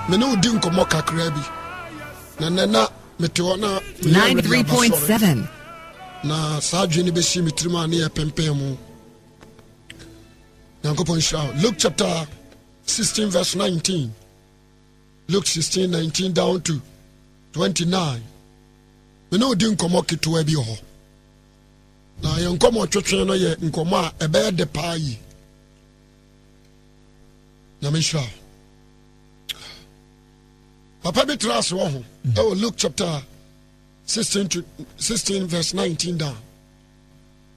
me no di nkomo kakra bi na mete ona 93.7 na saadwe ni besi mitrima na ye pempem mu Yankopon shao. Luke chapter 16 verse 19. Luke 16 19 down to 29. Me no di nkomo ketewa bi ho. Na ye nkomo twetwe no ye nkomo a ebe de pa yi. Na me shao. Papa bi trust wo ho. Oh, Luke chapter 16 verse 19 down.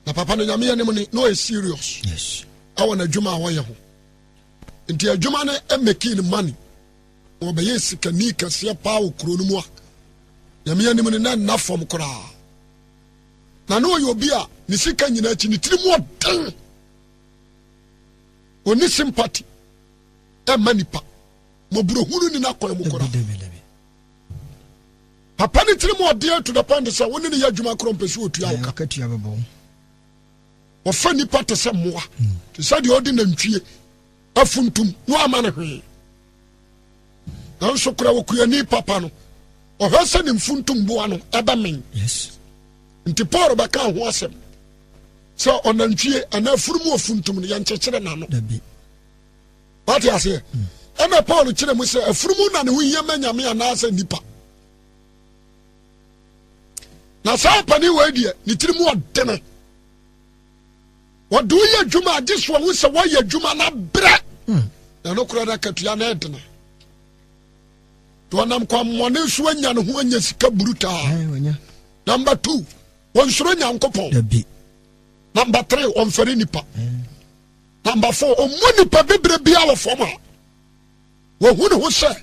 Na papa no nyame anem ni no is serious. Yes. Awa na adwuma awoye ho. Nti adwuma no e making money. Wo be yesika ni kase pa okro no mu a. Nyame anem ni na na fom kora. Na no yo bi a ni sika nyina chi ni tiri mu odan. Oni sympathy. E manipa. Mo bro hunu ni na koy mu kora. Papa ni tiri mu odan to the point say woni ni adwuma kro mpesi otua wo ka. Katua bebo. Ofa nipa te se moa te se de odi na ntwie afuntum no ama ne hwe na so kura wo kura ni papa no o hwese ni mfuntum boa no eba men yes nti Paul ba ka ho asem so onantwie ana furumu ofuntum no yankyekere na no dabi what you say ana Paul kire mu se afurumu na ne ho yema nyame ana asa nipa na sa pani we die ni tirimu odene. What do you juma this one who say why you juma na bre? Na no kura da katua na edena. To anam kwa mone so anya no ho anya sika buruta. Number 2, won soro nyankopon. Dabi. Number 3, on fere nipa. Number 4, on moni pa bebre bia wo foma. Wo hu ne ho say.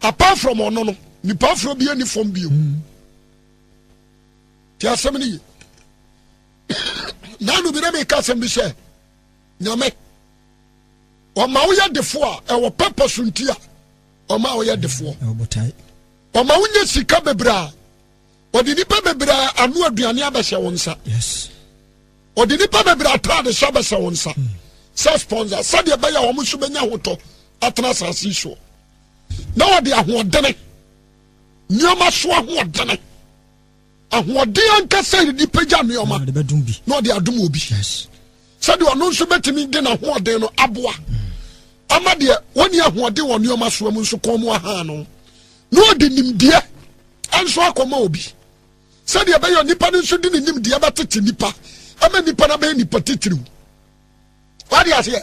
Apart from ono no, nipa fro bia ni fom bio. Ti asemni. Nanu bi na me ka sem bi se nyame o ma wo ya defo a e wo purpose ntia o ma wo ya defo e wo botai o ma wo nya sika bebra o di nipa bebra anu aduane abese wonsa yes o di nipa bebra trade so abese wonsa se sponsor se de be ya wo so benya hoto atena sase so na wo de ahodene nyoma so ahodene ahoɔden anka sɛ di pagya nneɔma na ɔde adom obi sɛdeɛ ɔno nso bɛtumi de n'ahoɔden no aboa ama deɛ wɔne ahoɔden wɔ nneɔma soa mu nso kɔn mu aha no na ɔde nimdeɛ nso akɔma obi sɛdeɛ ɛbɛyɛ nipa no nso de ne nimdeɛ bɛtete nipa ama nipa no bɛyɛ nipa titiriw wade aseɛ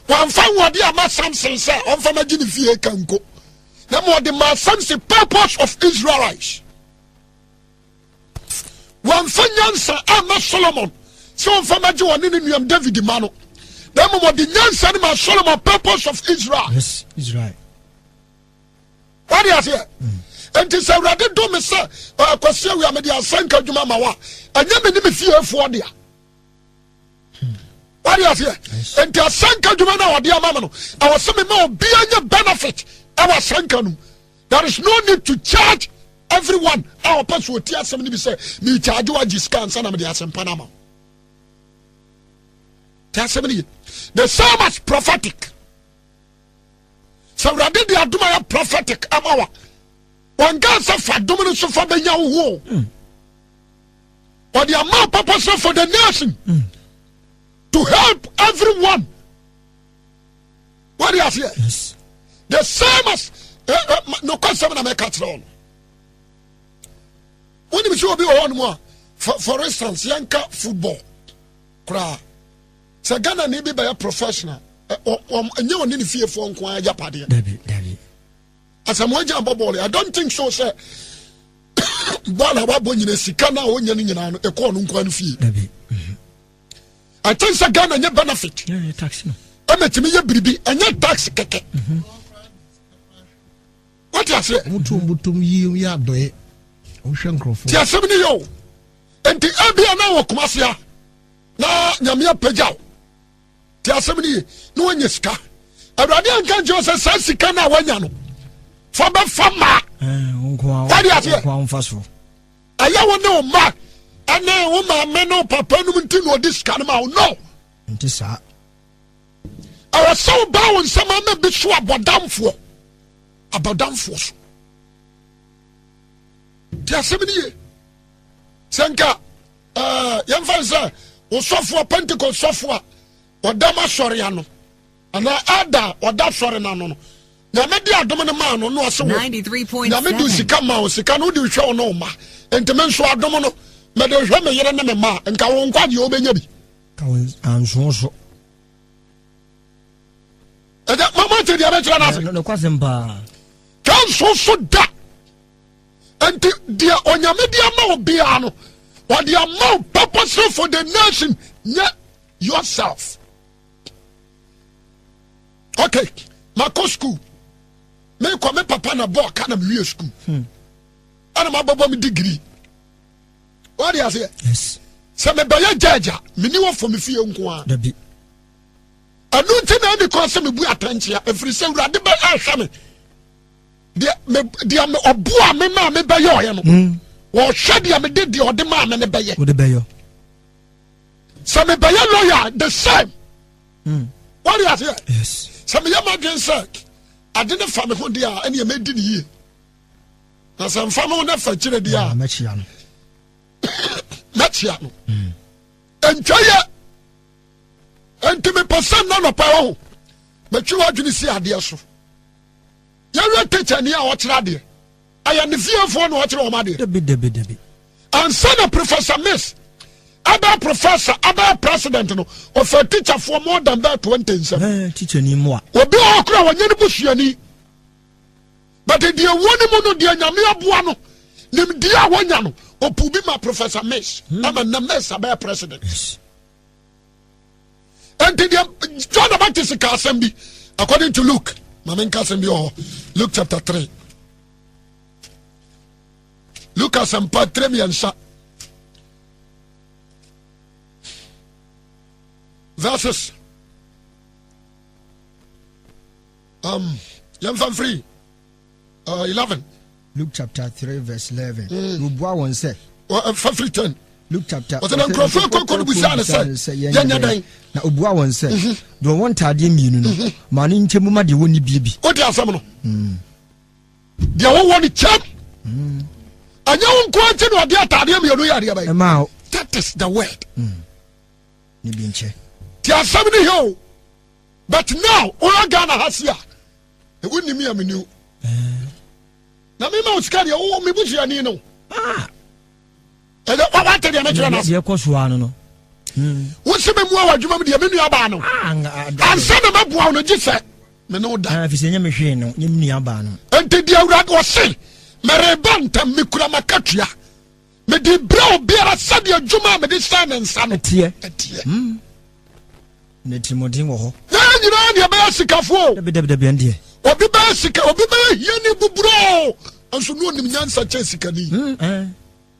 wɔamfa ahoɔden ama Samson sɛ ɔmfa magye ne fie kanko na ma ɔde ma Samson purpose of Israelites. One fanyansa ama Solomon so on famaji woni ni nuam David mano na mo the nyansa ni ma Solomon purpose of Israel. Yes, Israel. What is here? And this already do me say Akwasi we am the asanka dwuma ma wa anya me ni me fie afo dia. What is here? And the asanka dwuma na odi ama no I was say me ma obi anya benefit our asanka no. There is no need to charge everyone. Our person will tell somebody be say me charge you a discount and I'm the asem Panama. Tell somebody the psalm is prophetic. So rather the aduma prophetic amawa. One God say for domino so for benya wo. Or the amount purpose for the nation to help everyone. What do you say? Yes. The same as no question na make it wrong. When you show be one more, for instance, yanka football, kra. So Ghana need be by a professional. And you need to fear for Nkwa Japadi. David. As I'm watching ball, I don't think so, sir. Bwana wabonye ne sikana onye nyina no ekọ no nkwa no fie. David. I think so Ghana nye benefit. Yeah, tax no. Emetimi ye biribi, enye tax keke. What you say? Mutum yi ya doye. Ti asem ni yo. Enti ebia na wo Kumasi na nyame apagyaw. Ti asem ni no wanya sika. Awurade anka nje se sa sika na wanya no. Fa ba fama. Nkwa mfaso. Aya wo ne o ma. Ana wo ma me no papa no nti no di sika no ma no. Nti sa. Awa so ba won sama na bi so abodamfo. about damn force. There are so many. Senka, young fancy, or software, Pentecost software, or Dama Soriano, and Ada, or that Sorinano. Now, maybe I don't know, no, so 93.7. Now, maybe she come out, she can't do show no ma, and to mention I don't know, but there's a man, ma, and Kawon Quadi Obenabi. I'm so. And that Mamma to the other No, cousin bar. Can't so that. And the Onyamedia Biano, or the amount purposeful for the nation, not yourself. Okay, my school. Me come papa na boy can be school. And my baba me degree. What do you say? Yes. So me buy jaja, me ni for me fie nko Dabi. Anu nti na me kon se me bu attention every say urade ba ahwa me. De me obu a me ma me ba yo no. Wo hwe de me de ode ma me ne ba ye. Wo de ba yo. So me buy lawyer the same. What do you say? Yes. So me yam again say I didn't find me dia and you made it here. Na some family na fa kire dia. Machia no. Machia no. Enjoy enti me person na no pa ho. Metwi wadwini si ade so. Ya we teacher ni a wo kire ade. Aya ne fiefo na wo kire o ma de. Dabi. And son of Professor Miss Aba professor, Aba president no of a teacher for more than that 27. Teacher ni mo. Obi okra wanye ne busuani. But the one mo no dia nyame aboa no. Nim dia wonya no. Opu bi ma Professor Miss. Ama na Miss Aba president. Yes. And the John the Baptist Assembly according to Luke. Mamen Assembly Luke chapter 3. Luke Assembly 3 and verses young fan free 11 Luke chapter 3 verse 11 Rubwa won say free 10 Luke chapter what's an crofo ko busa na say yanya dan na obua won say do won tade mienu no ma no nchemu ma de woni biebi o de asam no de wo woni chem anya won ko ante no de atade mienu ya de bai ma that is the word ni bi nche ti asam ni ho but now o Ghana hasia e woni mi amenu na me ma uskari o me busia ni no e da wa te de na kira na ye ko so anu no wo se be mu awadwuma me de me nua ba no ansa na mabua no gise me no da fi se nya me hwe no nya me nua ba no enti di awurade wo se merebanta me kura makatua me di bra obiara sade adwuma me de san nsa no tie ne timodin wo ho na nyina ne ba sikafo dabi ande obi ba sika obi ba hia ni buburo anso no nim nyansa che sika ni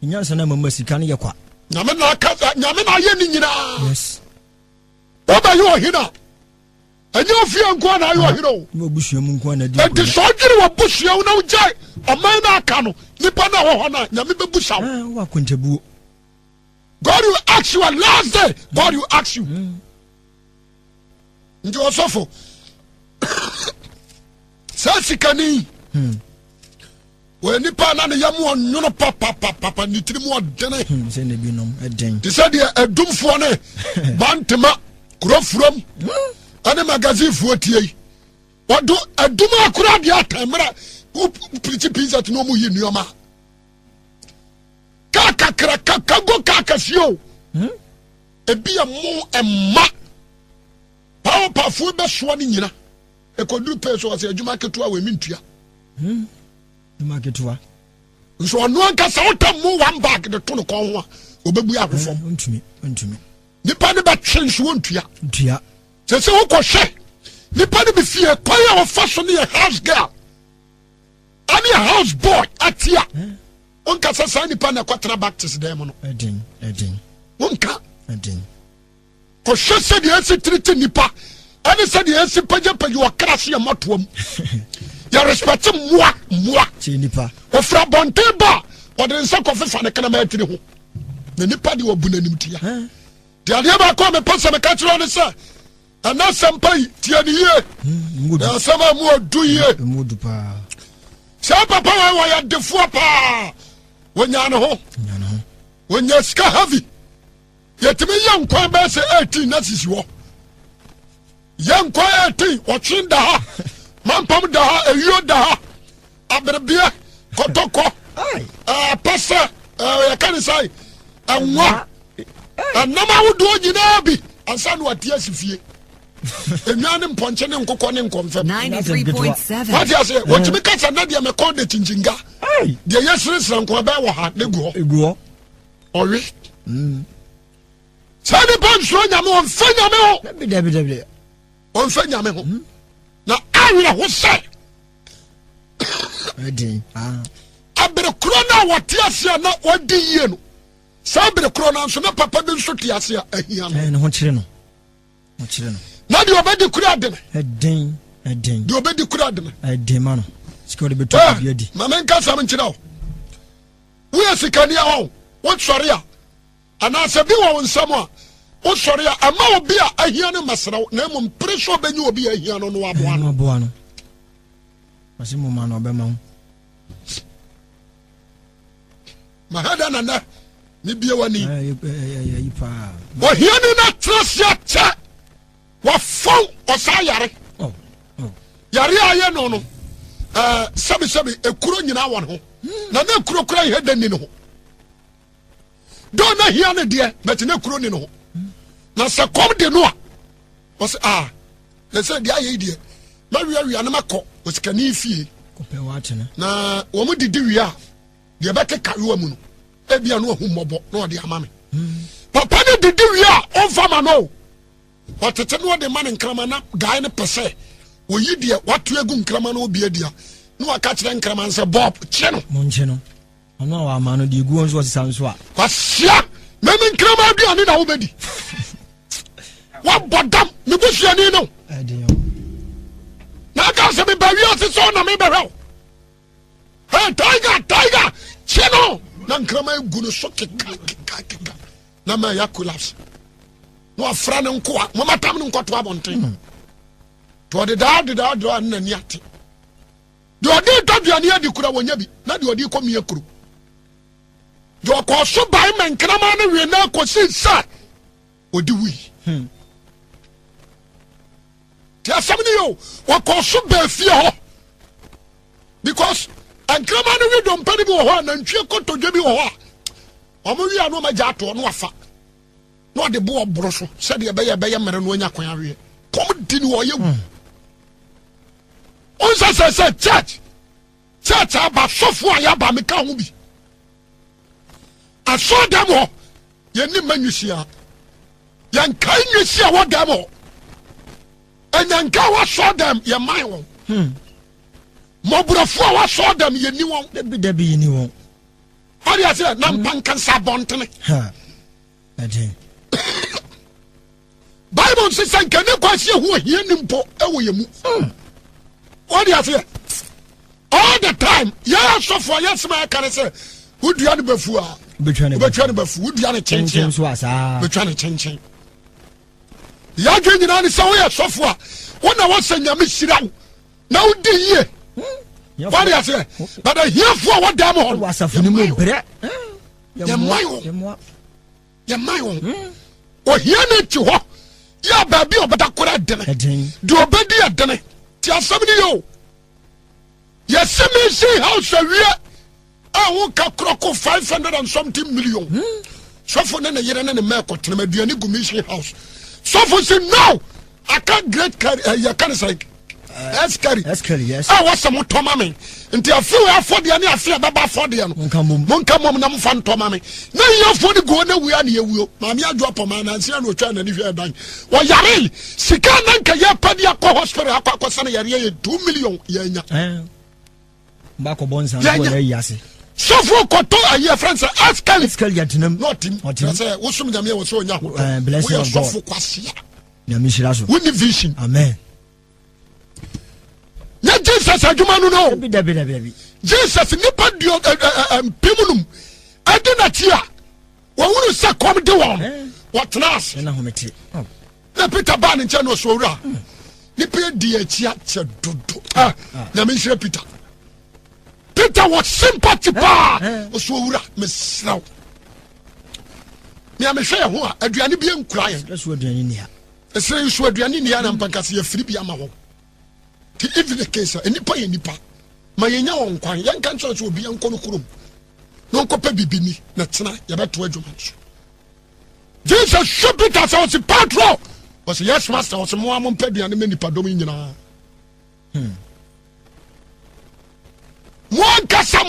nyansa na mama sika ne yakwa nyame na ka nyame na ye ni nyina yes oba yo hina enye ofia nko na yo hina o no busua mu nko na di enti so dwere wo busua na ujai oman na aka no nipa na ho na nyame be busa wa kontabuo God will ask you at last day God will ask you nti osofo sasikani we nipa na ne yamu onwono papa ni tiri mu odene se ne bi nom eden ti se de adumfo ne bantema kurofurom ane magazine fo tie odo aduma akura de atamra pretty pizza to no mu yi nuoma kakakra kakago kakasio ebia mu emma papa fu be so ni nyina ekoduru peso ase adwuma ketua we mintua adwuma ketua nso ono anka sa otam mu one bag de to no kon ho a obebu akofom ntumi nipa ne ba twen so ontua ntua se wo ko hwe nipa ne be fie kwaya wo fa so ne house girl ani house boy atia onka sa nipa na kwatra baptist dem no eden onka eden ko hwe se de esi treat nipa ani se de esi pagya wo krase ya matoam ya respect moi ti nipa ofra bonte ba o de nsa ko fefa ne kana ma atiri ho na nipa de obu nanim tia de ade ba ko me pasa me ka kiro ne se ana sampai tia ne ye na sama mu odu ye mudu pa Sa papa wa ya defo pa. Wonya ne ho. Wonya ska heavy. Yetimi yankwa be se 18 na sisi wo. Yankwa 18 watchin da ha. Mampam da ha, eyo da ha. Abrebia kotoko. Pasa ya kan say anwa. Anama wodo nyina bi. Ansa no atia sifie. Enwane mponche ne nkokɔ ne nkomfɛ 93.7 What you say? What you kasa na dia me call the chinchinga. Dia yesresra nko ba wo ha ne guo. Owi. Sani ban so nyame on fa nyame ho. Dabi. On fa nyame ho. Na awira ho sɛ. Edi. Abere kro na wote ase na wadi yie no. Sa abere kro na so na papa bi nso te ase ahia no. Ne ho kyere no. Na di obedi kura de. Eden. Di obedi kura de. Eden man. Sika de beto bi adi. Mama nka sam nkyira wo. Wo yesikani a wo sori a. Ana se bi wo nsam a. Wo sori a ama obi a ahia no masra na mo mpreso benyi obi ahia no no aboa no. Masi mo ma no be ma. Mahada nana ni bie wani. Yi pa. Wo hia ni na trasia cha. Wa fon osayare. Yare aye no. Sabi ekuro nyina won ho. Na ekuro kura he dani no ho. Do na hia ne de, but na ekuro ni no ho. Na se kom de no a. Was they say de aye de. Ma wi na makọ osikani fie. Kope wate na. Na wo mu didi wi a de be keka wi mu no. Ebia no hu mobọ na ode ama me. Papa ne didi wi a on fama no. Watete no de man nkrama na guy ne pese wo yi de watu egu nkrama na obi adia no aka kire nkrama nse bob kye no monche no ono wa ma no de egu onso sisa nso a kwasia me nkrama aduane na wo bedi wa bodam me busuani no na ka se me ba wi ose so na me be hwe hey tiger kye no na nkrama egu no so keka na ma ya collapse no afra ne nko a mama tam ne nkoto abonten to de da na ni ate de odi to duane adi kura wonya bi na de odi komi akuru de ko so bai men krama ne we na ko sinsa odi wi ti asamni yo wa ko so ba fie ho because ankrama ne we do mpani bi ho na ntwe koto dwe bi ho a omo wi anu ma ja to no afa no de bo obroso said ye be mere no anya kwan awe kom di ni wo ye on say church aba sofo aya ba me ka ho bi aso dem ho ye ni manyusia yan kan nyusia wo dem ho enyanka wo so dem ye man wo mobrofo wo so dem ye ni won dabi ye ni won ori ase na mpankan sa bontene ade Bible says can you kwasi hu hia nimpo ewo yemu what do you say all the time ya so for yes ma can say udua ne bafu a betwa ne bafu udua ne chenchen so asa betwa ne chenchen ya ganyina ne so ya so for wona wasanya me hira na udi yie what do you say but here for what dam on wasafo ni mo bre ya mayo o hia ne ti ho ya baby obada kora dene do obedi adene ti asam ni yo yesemi house awie a wo ka kroko 500 and something million so for na yere na ne meko tena aduani gumisi house so for say no I can't great ya can say Eskari yes what's some tomame nti afi we afode ya ne afi baba afode ya no monka mom na mfa ntoma me na ye afode go na wi ana yewuo ma me adwo poma na nsia na otwa na ni hwe dan wo yare sika na nka ye padi akọ hospital akọ sana yare ye 2 million ye nya ba ko bonsa na ye yase so for koto aye friends Eskari ya tinam not him say wo sum nyame wo so nya ho blessing of God so for kwasia nyame shira so we vision amen na Jesus adwuma no dabi Jesus nipa dio pimunum adina tia wo wuru se kom de won what nas na hometi na Peter ban nche no so wura nipa di achia che dodo na me hire Peter Peter was sympathy pa so wura mesraw me amehwe ho a aduane bi enkura ye so aduane ni ha esre so aduane ni ha na mpankase ye firi bi ama ho ti even the case enipa ye nipa ma yenya won kwan ye nka ncho so obi enko no kurom no nkopa bibini na tena ye beto adwuma so Jesus should be that was patro was yes master was mo am pedi and me nipa dom nyina Muankasa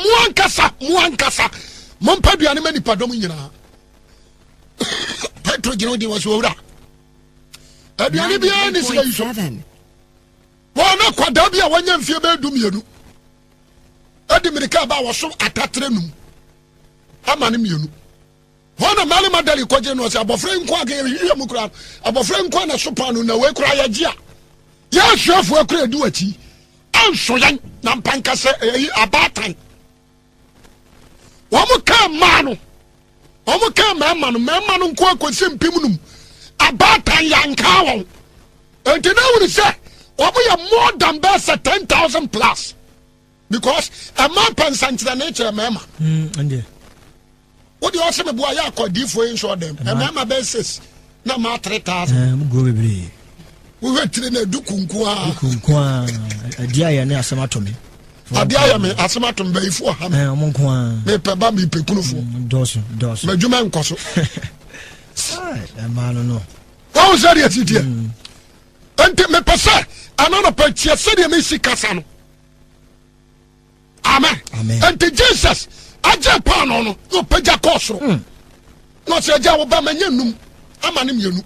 Mompadu and many padom yina. Petro Gino was over. Adiani behind this way. 7. Well, no, Quadabia, one young female Dumianu. Adimicaba was so atatrenum. Amanimianu. One of Malamadali Quajan was above friend Quagay, Yamukra, above friend Quana Sopano, no way cry a gia. Yes, chef, work do it. So young Nampankase abatan. Wamuka manu. Wamuka mamanu kwa simpimunum. Abatan yankawa. And you know what he said? We are more than best 10,000 plus. Because a man pensions the nature mama. What do you also me boy ya call D for insure them? A mama basis. Na ma 3,000. Go be. We went to the Dukunkwa. Adia ya ne asamatom. Adia ya me asamatom be ifo ha me. Omonkwa. Me peba me pekunufo. Doso. Me djuma nkoso. Ai, mano no. Wa o sari atitie. Ente me pese anana pe tie se de me sikasa no. Amen. Ente Jesus aje pa no no peja kosoro. No se aja wo ba manyannum amane mienu.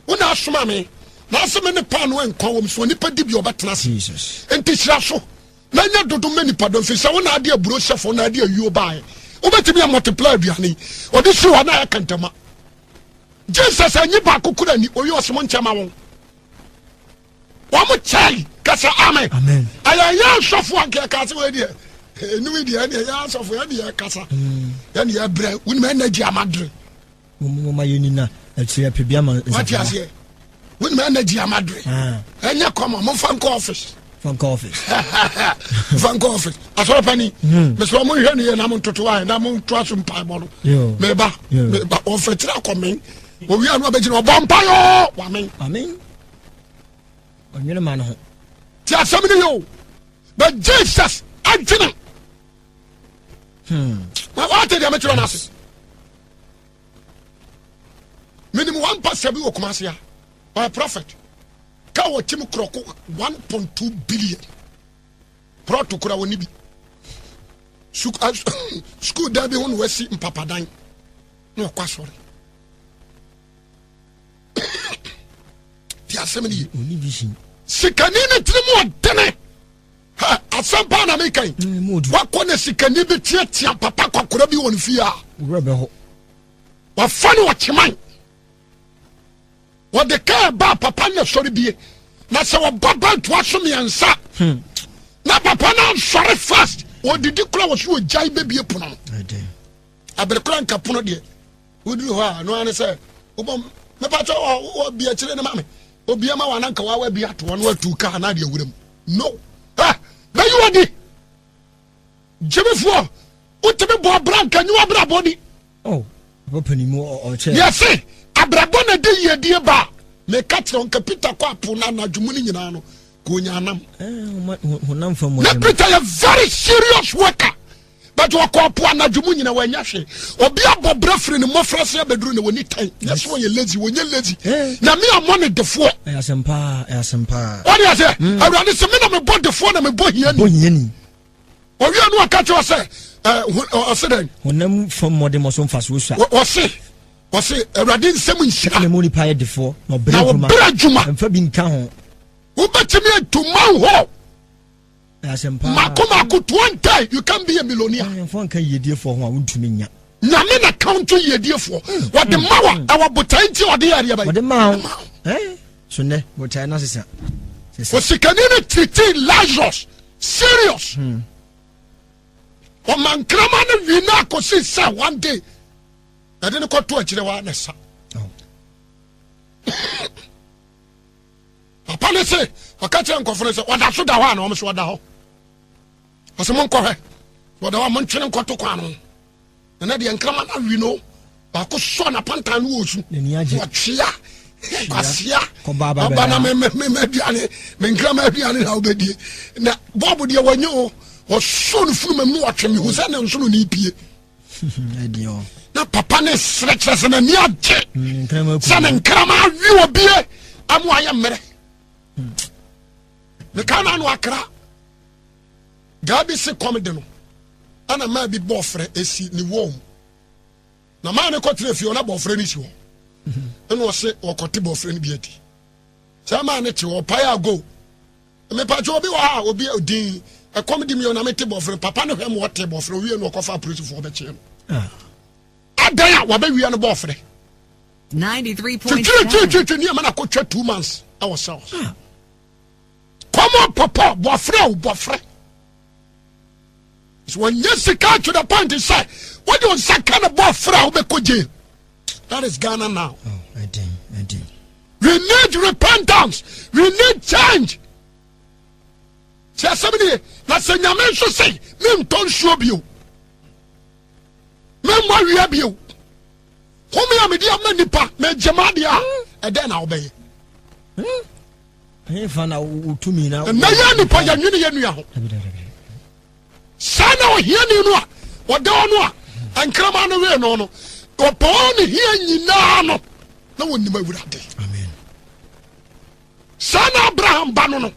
Una asoma me. Na aseme ne pa no enko wom so nipa di bi obetena Jesus. Enti hira so. Na nya dodo mani pa don fi se wona ade aburo chefo na ade ayuo bae. Obetimi multiply aduane. Odi si wa na ya kantama. Jesus anyi ba kokura ni oyi osemo nchama won. Wa mo chai kasa amen. Amen. Aya ya sofo anke kasa we die. Enu die na ya sofo ya die kasa. Ya ni ya bre, woni me energy amadre. Mo ma yeni na atire pebia ma. What you say? When man energy amadre. Enya come mo fan office. Fan office. Fan office. Asoro pani. Me so mo hwe ne na mo toto wa na mo to aso mpa bo no. Me ba ofetira komen. O wi anu abegina obompa yo. Amen. Amen. Onye man ho. Ti asam ne yo. But Jesus agina. What did you mention us? Minimum 1% bi okumase ya. By a prophet. Kawo timu kroko 1.2 billion. Proto kura woni bi. School dabi won wesi mpapadan. No kwa sori. Ti asemeni oni vision. Sikani ne trimu odene. Ha asampa na mekan. Wa kone sikani bi tia papa kwakura bi won fia. Rebe ho. Wa fani wa chiman. What the car ba papa na sorry bie na se wo baba to aso me ansa na papa na sorry fast wo didi kula wo so jai baby epono abere kula nka pono de wo duru ho a no ane se wo bom me pa cho wo bia kire ne mame obi ama wa na nka wa bia to no atu ka na de awuram no ha ba you odi jebefo wo tebe bo branka nyu abra body oh papa ni mo o che yes abrabona de yedie ba me katron kapita kwa puna na dwumuni nyina no ko nyanam honam fam mo na Peter a very serious worker but wa kwa po na dwumu nyina wa nya hwe obi abobra firi ne mofrase abeduru ne woni tan yes wo ye lazy na me amone defo asempa what you say awrade se me na me bod defo na me bo hiani owi anu aka che o se o se den honam fam mo de mo so mfa so sua o se awrade nsem nhira ne mo ni pa ye defo no bra juma mfa bi nka ho wo betimi atuma ho asempa mako 20 you can be a millionaire mfa nka yedie fo ho a wontumi nya na me na count yedie fo what the mawa our botanti ode area ba what the mawa so ne botai na sesa o sikani ne titi Lazarus serious o man krama ne wina ko si sa one day na de ne ko to akire wa na sa papa ne se wakati nkofo ne se wada so da ho na o so wada ho asemo nkɔ hɛ But I want to go to Quano. And then the Enkrama, we know, I could son a pantan woods. What Chia, Asia, Obana, Mediani, Mengrama, Albedi. Now, Bob, dear, when you was soon from a watching who's an soon EP. Now, Papa is stretches and a near jet. Son and Krama, you will be a Amuayam. The Kanan Wakra Gabi se comedy. And a man be boyfriend is ni warm. Na man a country if you're not boyfriend is you. And was say or cotty boyfriend beauty. Some man at you or paya go. Me patrol will be a dean. A comedy me on a metal boyfriend. Papa no him what table for we no coffee priest for the chain. I die what we are no boyfriend. 93.7. Near man I could 2 months ourselves. Come on, Papa, boyfriend. So when you see to the point, you say, what do you say, kind of boyfriend? That is Ghana now. Oh, I think. We need repentance. We need change. Say somebody, that's a Yaman should say, me don't show you. Me marry you. Who me am a many pa, me Jamadia, and then I'll obey. Hey, fan out to me now. And Nayani Paya Union. Sana here you know what don't know and come on away no upon here you know no one never would have day. Amen. Sana Abraham Banono.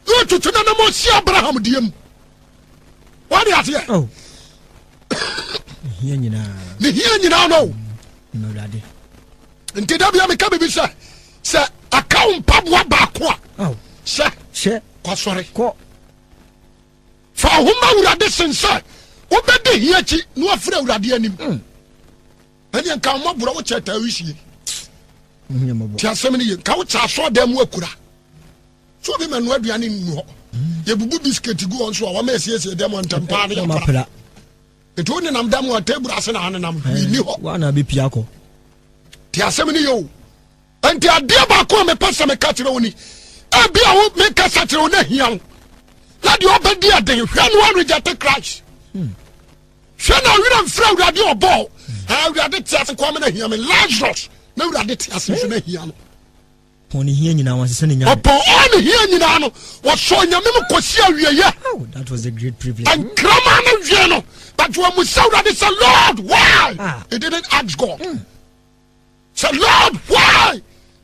You to the most Abraham diem. What is here? Oh, here you know. The here you know. No, daddy. And did I be coming with sir? Account Pabwa Bakwa. Oh, sir. Sorry. For whom I would have sir. What be here? No afraid of the enemy. And you come up with what I wish you. Tell so many couch I saw them work. So them and what we are in. You boo biscuit to go on so our messages them on Tampana. It wouldn't am done what table as an anam. We knew one be Piaco. Tell so many you. And the idea about come a pass me catroni. I be a won't make a satrone young. Let you open dear day, when one rejected Christ. Shall I don't throw that your ball? I read it as a common here, Lazarus. No, that it has been here. Pony here now was sending up on here, you know, was showing your memo. Oh, that was a great privilege. And come on, General. But when we saw that it's a Lord, why? He didn't ask God. Say, Lord, why?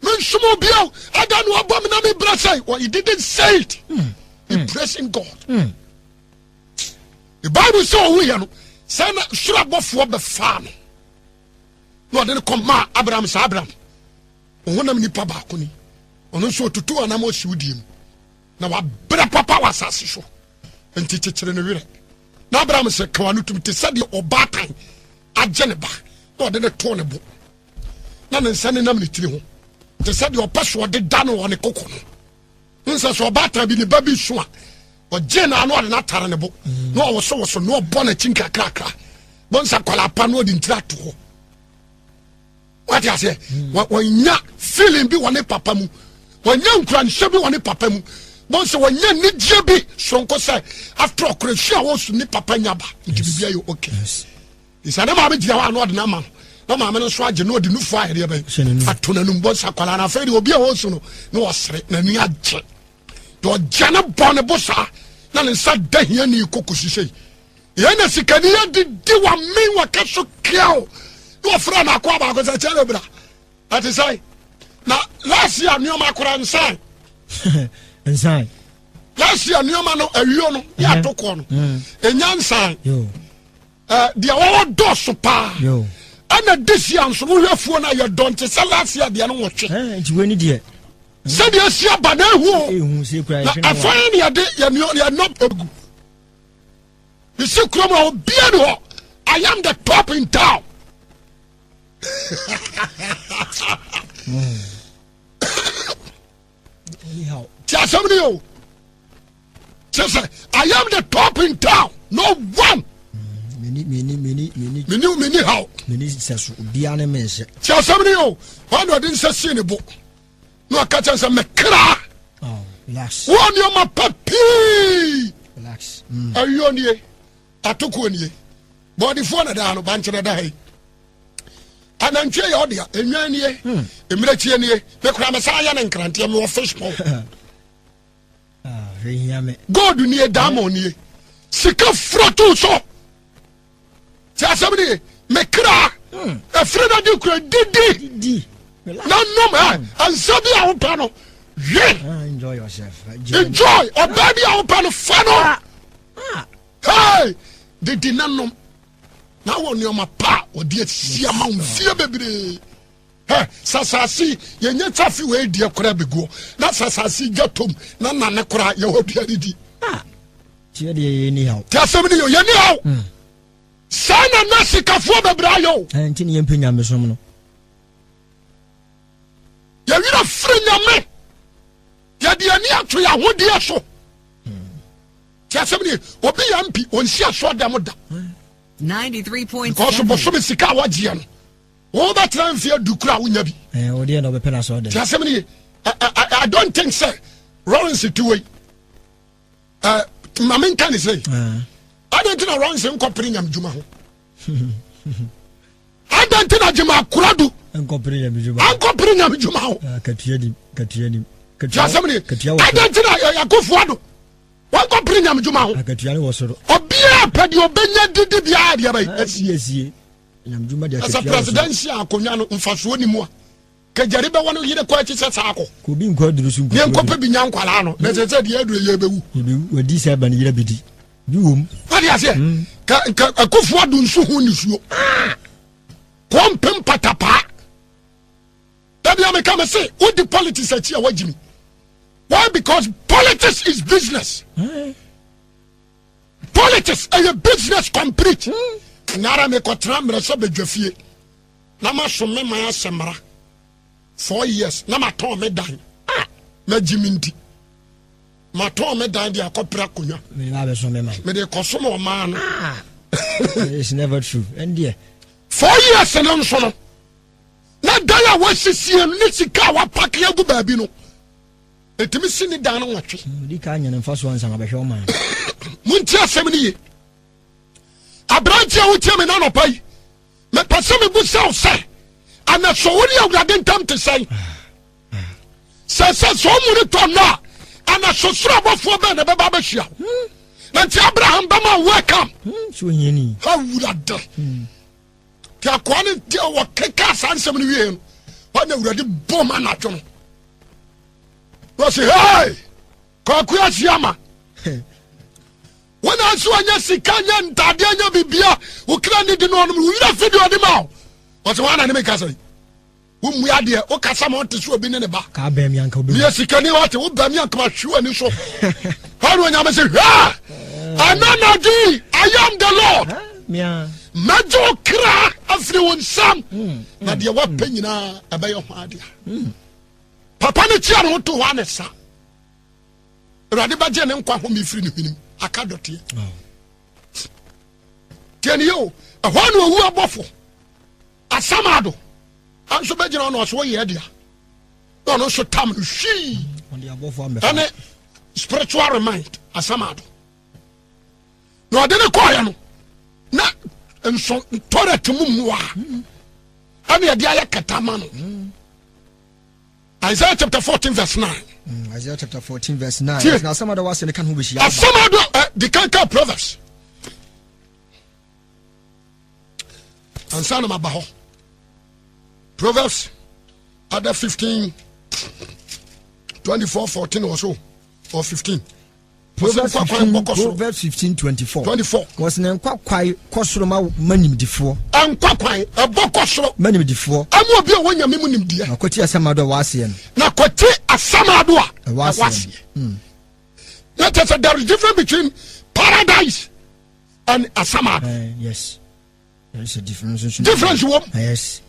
I don't know about me, brother. Well, he didn't say it. He praising God. The Bible says we are saying, "Shrub for the farm." No, then come ma Abraham sa Abraham. On one ni papa kuni. On so to two anamo siudim. Na wa bra papa was asisho. Enti chichere no wire. Na Abraham se kwanu tum te sade obatan ageneba. No, then to ne bo. Na nsane nam ni tiri ho. Te sade opaso de dano on ne kokono. Nsa so obatan bi ne babi so a. O jena no na tare ne bo. No wo so no bo na chinka krakra. Bonsa kwala pa no di ntrato ho. What you say? When ya feeling be one papa mu. When ya nkran shebi one papa mu. Bonsa when ya ni jebi sonko say after okresia wo su ni papa nyaba. Nti bibia yo okay. Isa na ma be dia wa no de na ma. No ma me no so age no de nufu ahede be. Atona num bonsa kwala na fe de obi a wo su no no osre na ni age. Do jana bone bosa na nsa da hia ni kokosi sei. Ye na sikani ya di wa mi wa kaso kiao. No friend akwa ba ko say chelebra. That is say. Na last year new makura nsan. Nsan. Last year new ma no awio no ya toko no. Enya nsan. Yo. Dia wo do so pa. Yo. Ana this year so wo hwefuo na ye don't say last year dia no wo twe. Nti weni die. Say dia sia ba na hu. Ehun se kura na afan ya de ya no egu. You see kroma obi no. I am the top in town. Anyhow, somebody, I am the top in town. No one. Many how. Many says Biane mention. Tell somebody, one I didn't say in the book. No, I catch us a macra. Oh, yes. One, you're my puppy. relax ayo nie atoko nie body phone na da no banche na da hai anantwe ya odia enwan nie emirachi nie me kura me sa ya ne nkrante me wo fish pond God nie damo nie sika froto so ti asabni me kra efreda di kura didi na no ma ansabi a wo pa no enjoy yourself enjoy or baby a wo pa no fa no hey didi nanom na wo ne ma pa odi asia ma mfie bebre sasasi yenye tafi we die kora bego na sasasi gatom na nane kora ye hodua didi tie de ni hawo ti asemi yo ye ni hawo sana na sikafo bebra yo enti ni yempenya mesom no ye wira fre nyame ye de ani ato ya hodie so ti asemi obi ya mpi onsi aso da mo da 93.7 ko so boso be sika waje no wo ba transfer dukura wonya bi odi na obepena so de ti asemi I don't think so Lawrence tuwe mamen kan say I don't think Lawrence nkopere nyam djuma ho I don't think ajuma kuradu nkopere nyam djuma ho katua di ti asemi I don't think yakofo ado nkopere nyam djuma ho katua ne wosoro obia pedi obenya didi bia dia bai esie nyam djuma dia katua as a presidential akonya no mfaso ni mu a kajari be wono yire kwa chi sesa ako ko bi nkwa duru su nkwa pe bi nya nkwala no na sese de aduru ye bewu wadi se ban yire bidi bi wom wadi ase ka akofo adu nsu hu ni suo kompem patapa tabi ameka me say what the politics at here wajimi why because politics is business politics is a business complete nara me ko tramre so bedwafie na ma so me ma asemra 4 years na maton me dan ma jiminti maton me dan dia kopra kunya me na be so me ma me de kosomo o ma no it's never true and there 4 years no so no na daya wa sisie ni sika wa pak ya gu baabi no etimi sini dan no watwe di ka anya na mfaso ansa na be hwe o ma munti asem ni ye abranti a wutie me na no pai me pase me bu se say ana so woni awurade ntam te sai se so mu ni to na ana so sura bofo be na be ba hia na ti Abraham ba ma welcome so yeni awurade ti akwani ti o keka sansem ni wie no na awurade bom ana twono wo se hey ko ku asiama wona so anya sikanya ntade anya bibia ukra ni di no no wira video di ma what's one and make us we are there o kasa mo te so obi ne ba ka ba mi anka obi mi sikani what o ba mi anka ma hwe ani so how do anya me say ha ananadi I am the Lord mia majo kra afri won sam na de wa panyina abayo ho ade papa ne tia no to wa ne sa rade ba je ne nkwa ho mi firi ne hwinim aka dote tieni yo ahwa no owu abofo asamado anso be jina no so ye dia no so tam hwi on the abofo am ane spiritual remind asamado no ade ne koya no na enso toilet mumwa ane ye dia yakatama no Isaiah chapter 14 verse 9 Isaiah chapter 14 verse 9 na asamado was ne kan ho be hia asamado the kanka proverbs ansana mabaho Proverbs other 15 24 14 or so or 15 Proverbs 15:24 was ne kwakwai kosoro ma manimdifo kwakwai abokosoro manimdifo amu obi o wonya memu nimdia na kwati asamado wase no na kwati asamado a wase that is there is difference between paradise and asamado yes there is a difference yes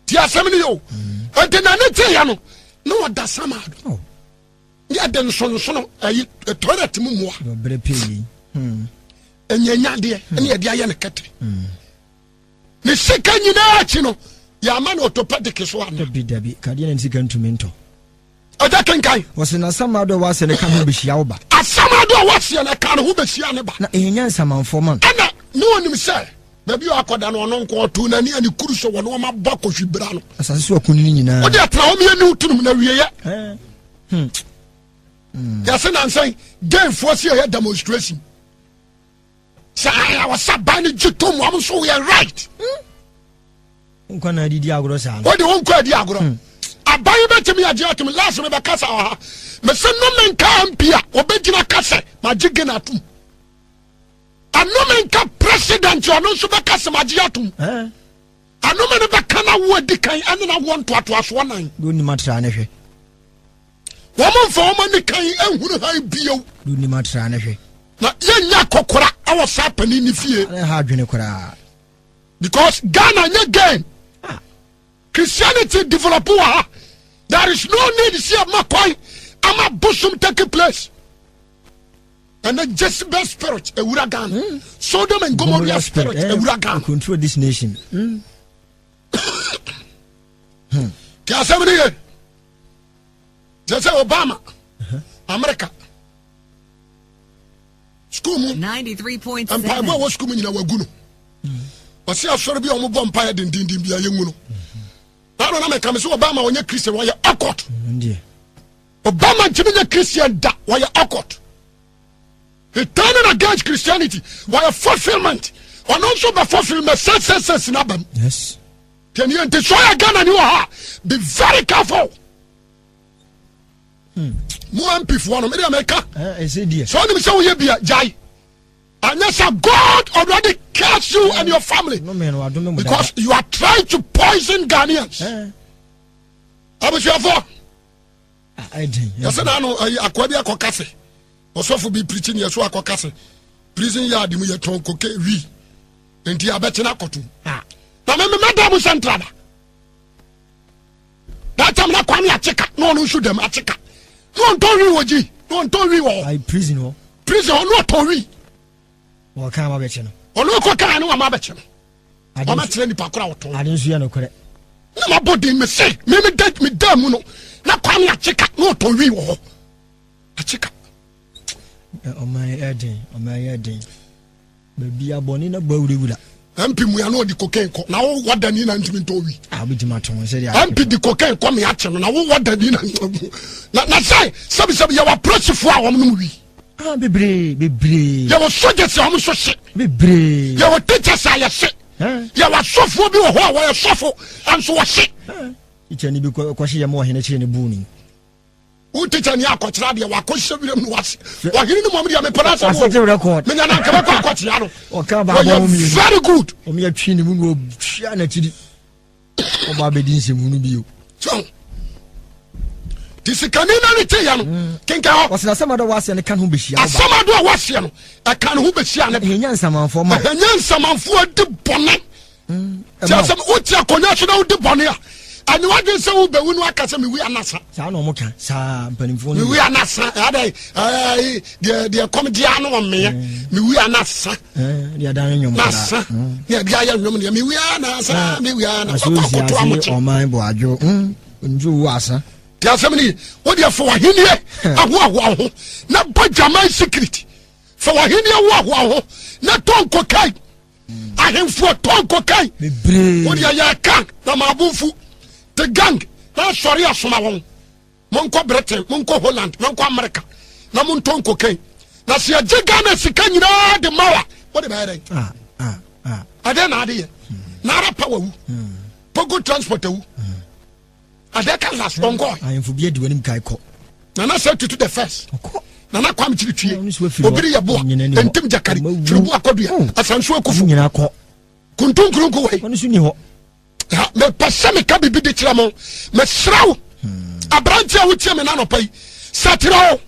ti asemni yo ante na ne te ya no no da asamado ya den sonsono ayi toilet mu muwa bere pei enyanya de ene ye de aye ne kete ne sika nyina achi no ya ma no orthopedic so ano dabi kade na sika ntumento oda kenkai wose na asamado wase ne kan ho be hia wo ba asamado Asamando was here and I can't who be Sianaba. Ehenya nsamanfo man. Ana no one say. Maybe you are called an uncle to Nani and the Kuruso one of my Bako Shibrano. Asase so kunini nyina. What they are telling me new to na wiye. Yes, and I'm saying game force here demonstration. Say I was a bani jutum am so we are right. Unko na di agro sa. What the unko di agro. Abayi be temi agye atum last me be kasa ha. Me se no men ka ampia obegina kasa ma jige na atum. Anomen ka president ono so be kasa ma jige atum. Anomen be kana wo dikan ane na wo nto aso nan. Do ni matra na hwe. Woman for woman ni kan ehunu han bio. Do ni matra na hwe. Na yenya kokora awo sapani ni fie. Na ha adwene kora. Because Ghana nye game. Christianity develop. There is no need to see a McCoy. I'm a bosom take place. And a Jezebel spirit, a uragan. Sodom and Gomorrah spirit, a uragan. Control this nation. Somebody just say Obama, America. School 93.7. Empire was school in our Guno. But see, I'm sorry, be on Bompire than be a young. I don't know, come so Obama when you're Christian, why you're awkward. Obama Jimmy Christian, why you're awkward. He turning against Christianity, why a fulfillment, and also by fulfillment, sense in Abam. Yes. Can you destroy again and you are? Be very careful. More MP for one of America. So I'm saying, you be a Jai. And yes, God already cares you and your family. Because you are trying to poison Ghanaians. How much you have for? Yes, I know. Akwasi Kokase. Also for be preaching yes, Kokase. Prison yard, you are talking coke we. And you are better not to. Now, Madam Santrada. That time, not Kwame Acheka. No one shoot them Acheka. No one told me what you. No one told me what. I prison. Prison, no told me. What kind of betting? Oh, no, I know I'm a betting. I'm not telling you, Pakra. I didn't see no correct. No, my body may say, maybe dead me damn, no. Not Kwame Acheka. No told me what. Acheka. On my head, Baby, a bonina bowdy. MP, we are not the cocaine. Now, what the Nina and Toby? I'll be to my tongue. MP, the cocaine, come here. Now, what the Nina? Not say, some you are pressure for our movie. Ah, be brave. You were soldiers, I'm so sick. Be brave. You were teachers, I say. You were so for me, or why suffer, and so I say. It's any because she more in a chain of booming. Who teach any Akwasi, what question was? Or he didn't want me to make a record. Very good. Me a chin will shine at you. Oh, Baby, didn't you? So, this is Canadian. Think I was some other was and a can who be shy. Asamando was here. I can't who be shy. And Someone for my someone for the bonnet. Tell some Ucha Connational de Bonnia. And what you say, we are not. Sa Penifone. We are not. The comedian on me. We are not. They are down your massa. Yeah, we are not. We are not. Oh, my boy, Joe. Wasa. Tell somebody what you for him here. Awuah. Not but Jamaican secret. For him here, wow. Not Tom Cocaine. I am for Tom Cocaine. What you can't. Namabufu. The gang, now sorry, as from our Monko Britain, Monko Holland, Monko America, Namunton cocaine. Now see a Jagana Sikanya, the Mara. What about it? I don't know. Nara power, Pogo transport. I can last long. I am forbid when him Kaiko. Nana said to the first. Nana come to the tree. Obey a boy and Tim Jacari, Trubua Kodia, as I'm sure Kufu. Kuntun Krunko, when you knew. Me pasame ka bibi de kiramo me sraw abrantia wo tie me na no pai satirawo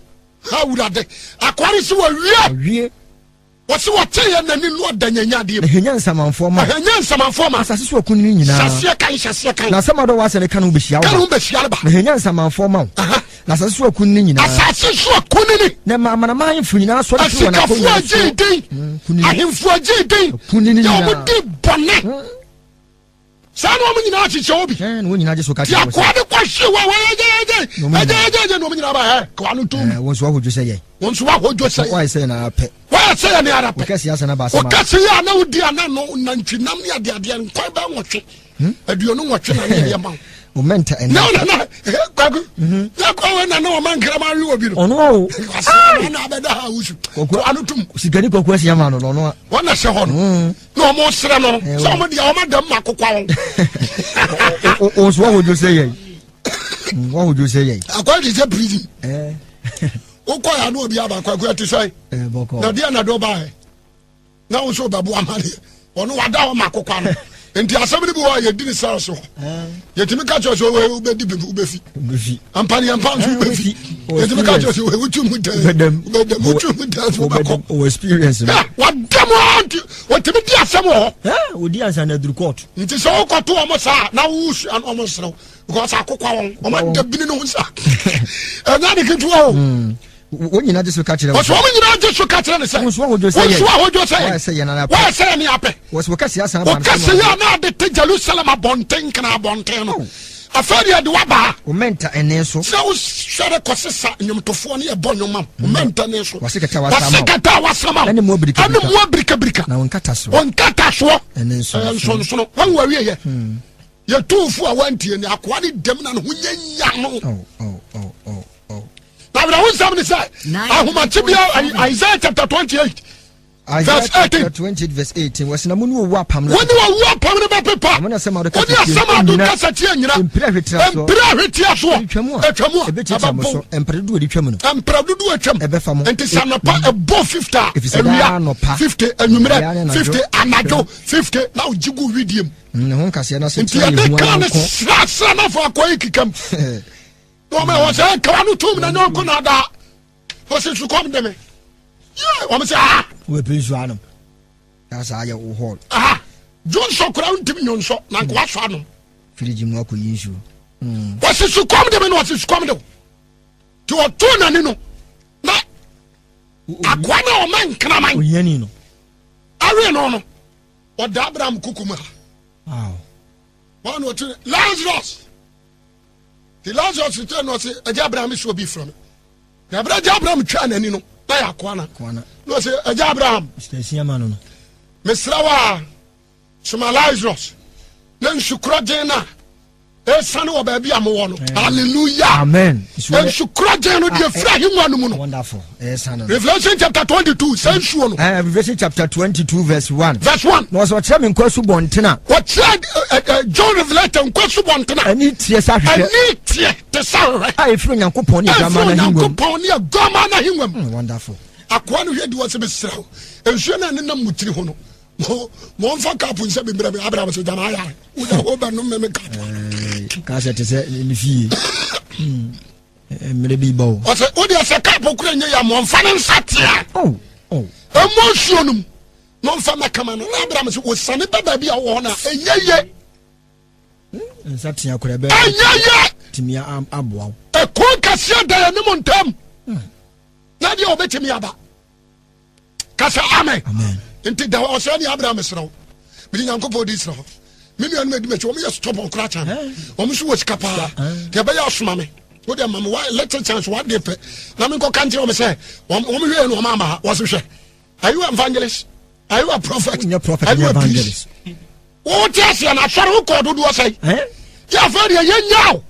ha wurade akwari so wie wo se wo tie ye nani no danyanya de henya nsamanfo ma asase so akunni nyina sase kan na samado wa se ne kan wo behia ba henya nsamanfo ma na asase so akunni nyina asase so akunni na mana ma hemfu nyina so de so na ko ahemfu agye den kunni nyina ya wo di bone Sa no mo nyina achiche obi no nyina je so ka ya kwa de kwa hwe wa no mo nyina ba kwa no tum won so ahodwo se ye why say na pe why say na ara pe okasi asa na ba sama okasi ya na odi ana no na ntwinam ne ade nkwa ba nwotwe aduonu nwotwe na ne ma momenta en no kwagu ya kwa na no man kra ma wi obi no ono na abeda ha wusu kwa no tum sigani kwa kwasi ama no no wana se ho no no mo sere no so mo dia o ma dam makokwa won o so ahodwo se ye wa ahodwo se ye akwa di se prison ukọ ya no obi aba kwaku ati sai na dia na do ba na wo so babu amale ono wada ho makokwa no enti asabiri bi wo ye di ni sa so ye timi ka cho so we be di bi be fi ampani ampan so be fi ye timi ka cho so we wutu mu da wutu mu da so ba ko o experience wada mo wo timi di asam ho o di ansa na duru court nti so ko to o mo sa na wo su an o mo sro because akokwa won o ma da bi ni no sa na de ketu o wo nyina je so ka kire wo so wo nyina je so ka kire ne se wo so ahodwo se ye wa se ni ape wo so ka sia san ba ka se ya na de te Jerusalem abonten kana abonten no afari de waba o menta ene so so shere kosesa nyumtofo ne e bonyoma o menta ne so wasekata wasama ene mo brika na wonkata so ene so wan wawie ye ye tufu a wantie ni akwa de dem na ho nyanya no Now, what's happening? Isaiah chapter 28. Verse 18. 28 verse 18. Was na munu wa pam. When you are pam na papa. When ASAMANDO kasa tia nyina. Empira hwetia so. Etwamu. Ebetwa so. Empira du etwam no. Empira du etwam. Ebefa mo. Enti sanapa ebo 50. Ewia 50 enumere 50 anajo 50 na ojigu widiem. Ne ho kase na se tia hu an. Sra na fo akoyi kikam. No me was a kanu tum na no ko na da. Was it to come dem? Yeah, o me say we be so anum. That's how you hold. John so crown tim nyon so na kwa so anum. Firiji mu akoyi nsu. Was it to come dem no was it to come dem? To oto na ni no. Na akwa na o man kana man. Oyani no. Awe no no. O da Abraham kukuma. Wow. One or two Lazarus. The Lazarus return was a Abraham is be from. The Abraham trying and no, by a corner. No, say a Abraham. Mr. Suma Lazarus. Then Shukrajena. Son of baby, I'm one. Hallelujah. Amen. Then Shukrajena, dear friend, wonderful. Revelation chapter 22, says Shuano. Revelation chapter 22, verse 1. Verse 1 was what Chairman Kwasu Bontena. What said John Revelation and Kwasu Bontena? I need to say, I feel Yankuponi, Gamana Hingam. Wonderful. Aquanu head was a misrow. And Shana and Namutri Hono. Mon for Capun said, Abraham said, I would have over no member. Casa to say, in the fee. Maybe bow. I said, what is a couple Crania, Mon Fan Satia? Oh, emotionum. Non fama Caman, Abraham was son of baby, I want a ye. Satia could have been Timia Awuah. A Quacasia Dianamon Tom. Nadia obey me about Casa Amen. Into the was any Abraham is now. But Uncle for this now. Million made me stop on Cratchan. Almost was Capa. The Bayas Mammy. What am I? Let's a chance what they pay. Namiko can't you say? One woman and Mama was a share. Are you evangelist? Are you a prophet? Your prophet and evangelist. Oh, yes, and I shall call to do I say. Yeah, very young now.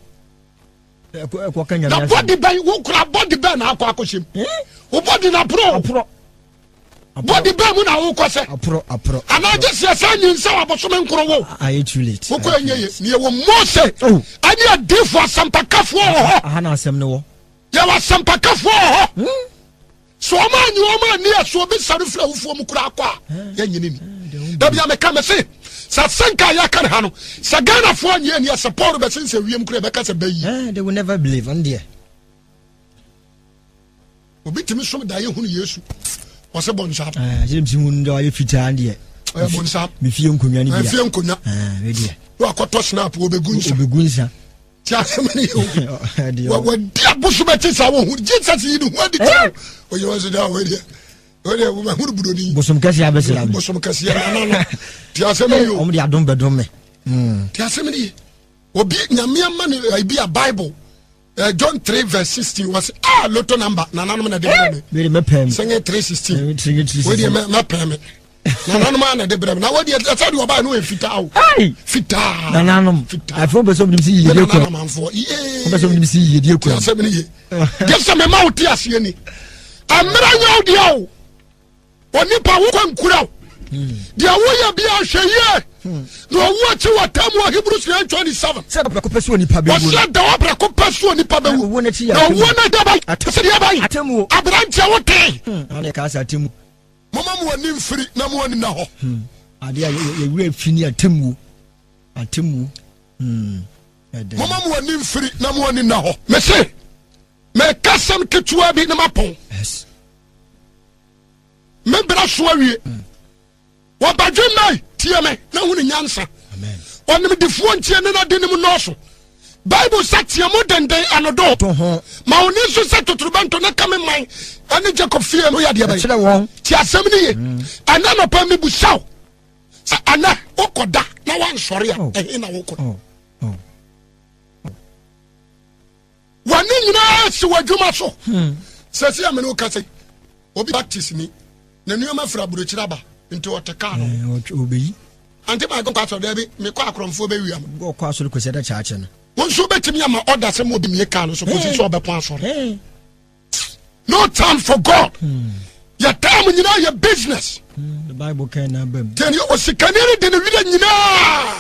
The body by who could body ban our quackoshim. Who body na pro. Body ban na who cause a pro. And I just say you saw about some crow. I too late. Who could you were more say? Oh, I need a deal for some pacaf. Hannah Sam no. There was some pacaf. So man, you man near so be sorry flow for Mukrakwa. Then you come and say. Sasanka yakan hano sagana fo anye ne support be since wiem kure be kasa bayi they will never believe and there obitimi som da ye hunu Yesu o se bonsa jimsi hunu da ye fita and there bonsa me fie nkonwa ni bia fie nkonwa we there wa akoto snap obegunsa ti asemani yo wa dia busu be ti sa wo hu Jesus yi ni hu di ta o ye was da we there Oye, we mahuru budoni. Bosom kasi abesela. Bosom kasi na. Ti aseme yo. Omo di adom bedom me. Ti asem ni obi nyame ama ne bi a Bible John 3 verse 16 was lotto number na nanom na de me me pem senge 316 we de me pem na nanom na de brem na we de asa de oba no fita o fita na nanom afo be so nim si yede ko be so nim si yede ko asem ni ge se me ma oti ase ni amra nya odi o oni pa wo kwankura dia wo ya bia hweye no wo chi watamu Hebrews 9:27 se da ko peso ni pa be wo se da wa ko peso ni pa be wo wo na ti ya no wo na da ba se dia ba atemu abranche wo te ane ka sa atemu mama mu ani mfiri na mu ani na ho ade ya wura fini atemu mama mu ani mfiri na mu ani na ho me se me kasam ketua bi na mapon yes me bra so awie wa badwem nai tie me na hu ni nyansa amen onim difuo ntie ne na de nim no so Bible satia mo denden anodo ma oni so se toturbanto na kame man ani Jacob fie no ya de bai chere won ti asem ni ye ana no pa mi bu saw ana okoda na wan sori a na wokoda wani nyina si wadwuma so sese ya me no kase obi practice ni na nuoma fra burochira ba nti oteka no obeyi ante ma go kwaso da bi me kwa akromfo be wiam go kwaso ko se da chaache no won so betimi ama order se mo bi me ka no so ko si so be pon so no time for God your time nyina your business the Bible can na bam then you osikani de no vida nyina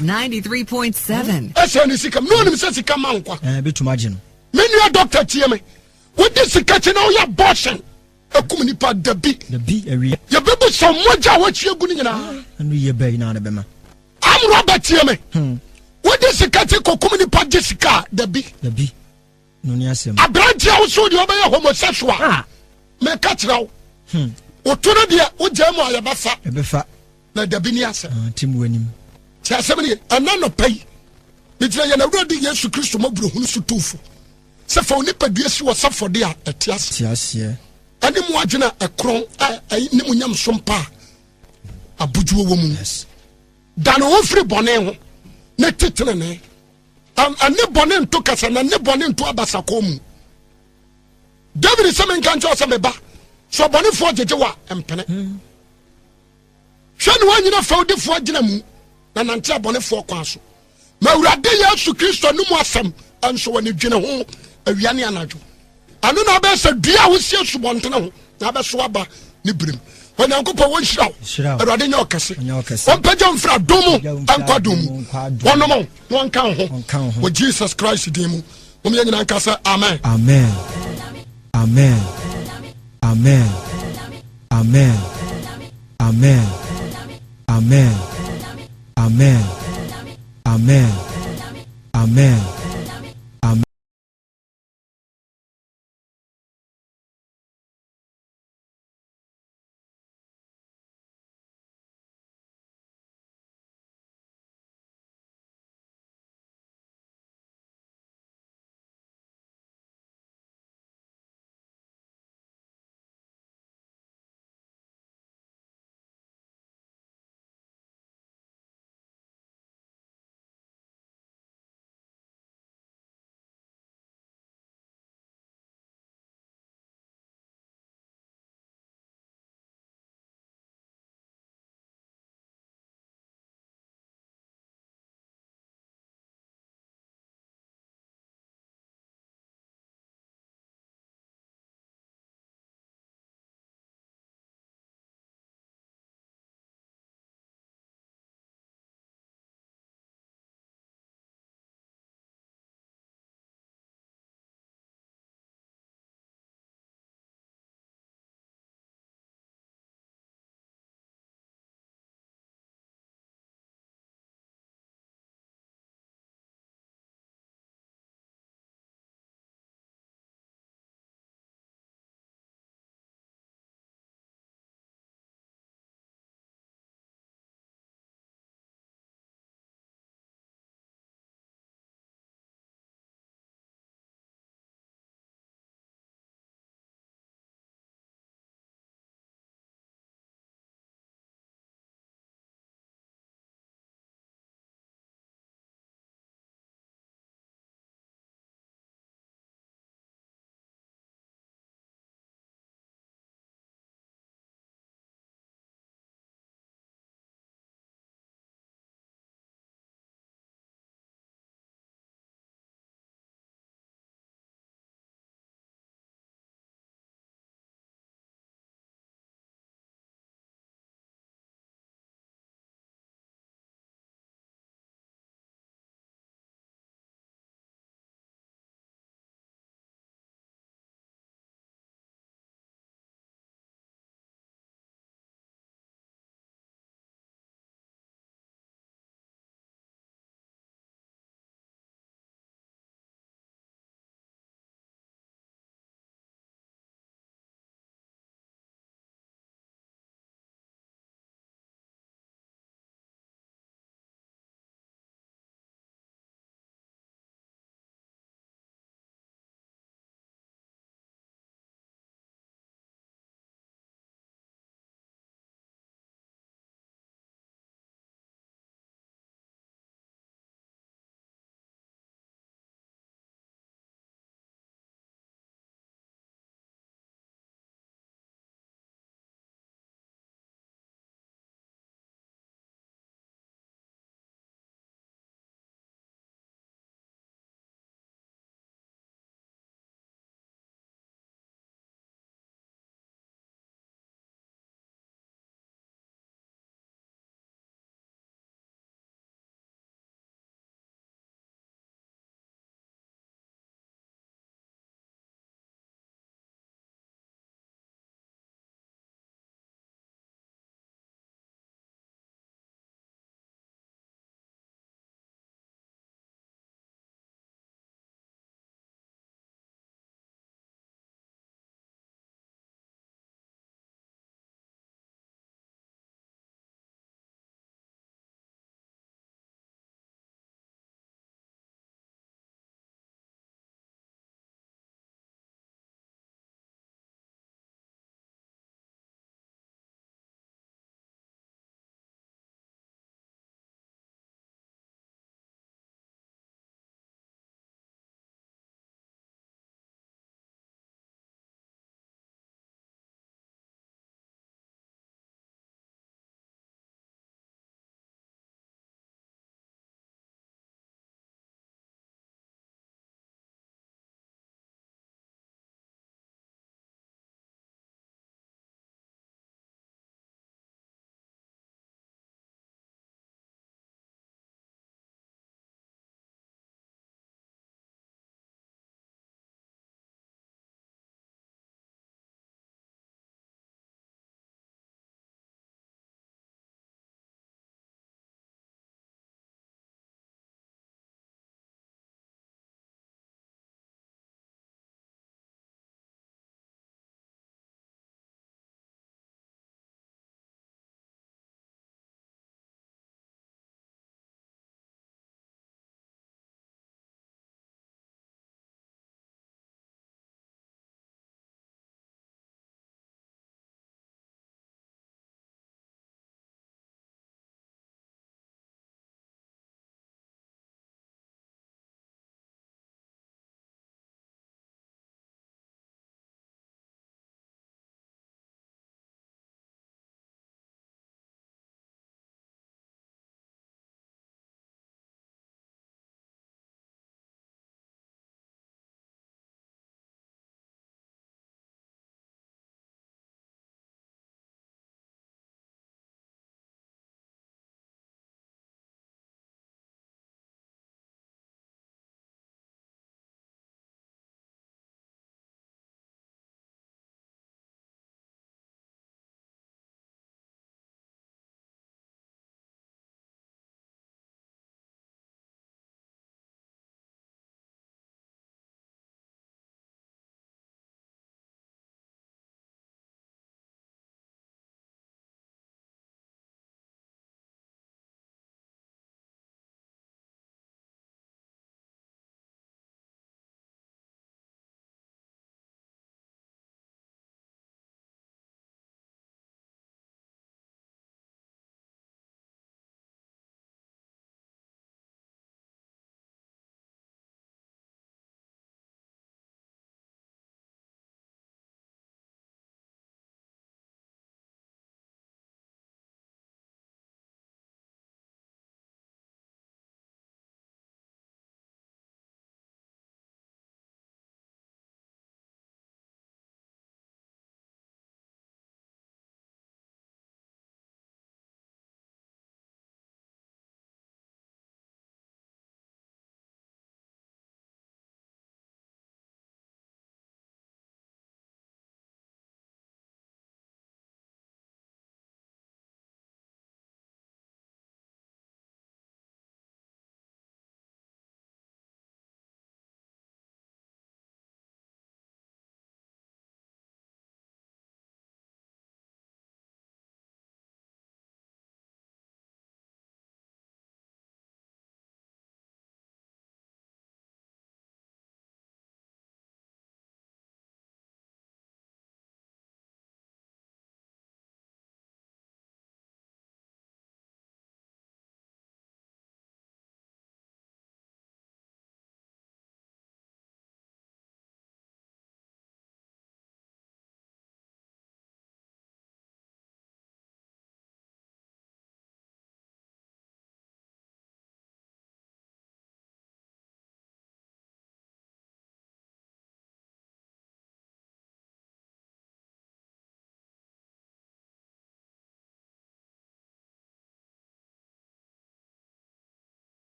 93.7 ese ni sikam no nim se sikam ankwa betuma je no me nua doctor tie me wo di sikache na wo ya abortion akum nipa dabi awie ye bebu so moja wo chie gu ni nyina anu ye bai na be ma am Robert tie me wo di sikache kokum nipa Jessica dabi no ni asem abrantia wo so di obey homosexual me ka kirawo o to no dia wo jam aye bafa na dabi ni asem tim wanim ti asem ni anano pai ni tira ye na wuro di Yesu Kristo maburo hunu so tofu se fa oni padua si wo safo de a etiase ani mu adwena ekron ni mu nyam sompa abujuo wo mu dan wo free bone ho na titene ne ani bone nto kasa na ne bone nto abasa ko mu David se men kan cho se meba so bone fo jeje wa empene hwe ne wanyina fa odi fo agina mu na nante bone fo kwa so ma urade Yesu Kristo no mu asem anso woni dwene ho awiane anajo anu na be se dua wo sie subontene ho na be so aba ni birim onyankopɔ wo hyira awurade nya okase on pagya mfra domu ankwa domu wonomo no anka ho wo Jesus Christ demu wo me nyina nka se amen amen amen amen amen amen amen amen amen amen